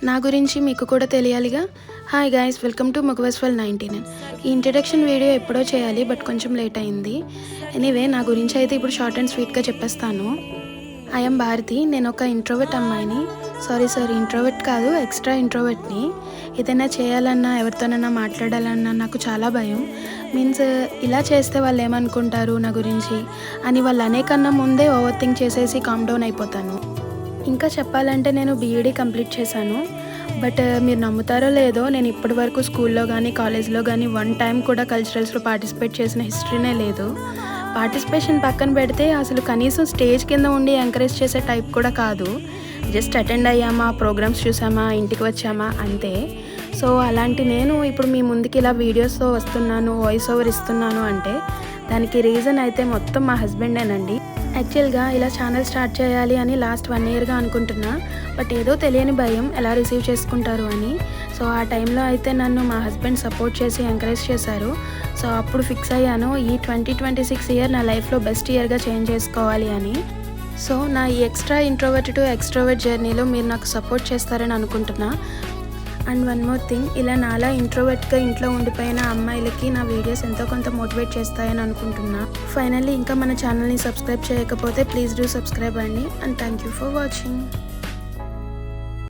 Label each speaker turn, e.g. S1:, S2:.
S1: నా గురించి మీకు కూడా తెలియాలిగా. హాయ్ గైస్, వెల్కమ్ టు మొగవెస్వల్ 99. ఈ ఇంట్రడక్షన్ వీడియో ఎప్పుడో చేయాలి, బట్ కొంచెం లేట్ అయింది. ఎనీవే, నా గురించి అయితే ఇప్పుడు షార్ట్ అండ్ స్వీట్గా చెప్పేస్తాను. ఐఎమ్ భారతి. నేను ఒక ఇంట్రోవర్ట్ అమ్మాయిని. సారీ ఇంట్రోవర్ట్ కాదు, ఎక్స్ట్రా ఇంట్రోవర్ట్ని. ఏదైనా చేయాలన్నా, ఎవరితోనైనా మాట్లాడాలన్నా నాకు చాలా భయం. మీన్స్ ఇలా చేస్తే వాళ్ళు ఏమనుకుంటారు నా గురించి అని వాళ్ళు అనేకన్నా ముందే ఓవర్ థింక్ చేసేసి కామ్ డౌన్ అయిపోతాను. ఇంకా చెప్పాలంటే నేను బీఈడీ కంప్లీట్ చేశాను. బట్ మీరు నమ్ముతారో లేదో, నేను ఇప్పటి వరకు స్కూల్లో కానీ కాలేజ్లో కానీ వన్ టైం కూడా కల్చరల్స్లో పార్టిసిపేట్ చేసిన హిస్టరీనే లేదు. పార్టిసిపేషన్ పక్కన పెడితే అసలు కనీసం స్టేజ్ కింద ఉండి ఎంకరేజ్ చేసే టైప్ కూడా కాదు. జస్ట్ అటెండ్ అయ్యామా, ప్రోగ్రామ్స్ చూసామా, ఇంటికి వచ్చామా అంతే. సో అలాంటి నేను ఇప్పుడు మీ ముందుకి ఇలా వీడియోస్తో వస్తున్నాను, వాయిస్ ఓవర్ ఇస్తున్నాను అంటే దానికి రీజన్ అయితే మొత్తం మా హస్బెండేనండి. యాక్చువల్గా ఇలా ఛానల్ స్టార్ట్ చేయాలి అని లాస్ట్ 1 ఇయర్గా అనుకుంటున్నా. బట్ ఏదో తెలియని భయం, ఎలా రిసీవ్ చేసుకుంటారు అని. సో ఆ టైంలో అయితే నన్ను మా హస్బెండ్ సపోర్ట్ చేసి ఎంకరేజ్ చేశారు. సో అప్పుడు ఫిక్స్ అయ్యాను, ఈ 2026 ఇయర్ నా లైఫ్లో బెస్ట్ ఇయర్గా చేంజ్ చేసుకోవాలి అని. సో నా ఈ ఎక్స్ట్రా ఇంట్రోవర్ట్ టు ఎక్స్ట్రోవర్ట్ జర్నీలో మీరు నాకు సపోర్ట్ చేస్తారని అనుకుంటున్నా. అండ్ వన్ మోర్ థింగ్, ఇలా నాలా ఇంట్రోవర్ట్గా ఇంట్లో ఉండిపోయిన అమ్మాయిలకి నా వీడియోస్ ఎంతో కొంత మోటివేట్ చేస్తాయని అనుకుంటున్నా. ఫైనల్లీ ఇంకా మన ఛానల్ని సబ్స్క్రైబ్ చేయకపోతే ప్లీజ్ డూ సబ్స్క్రైబ్ అండి. And thank you for watching.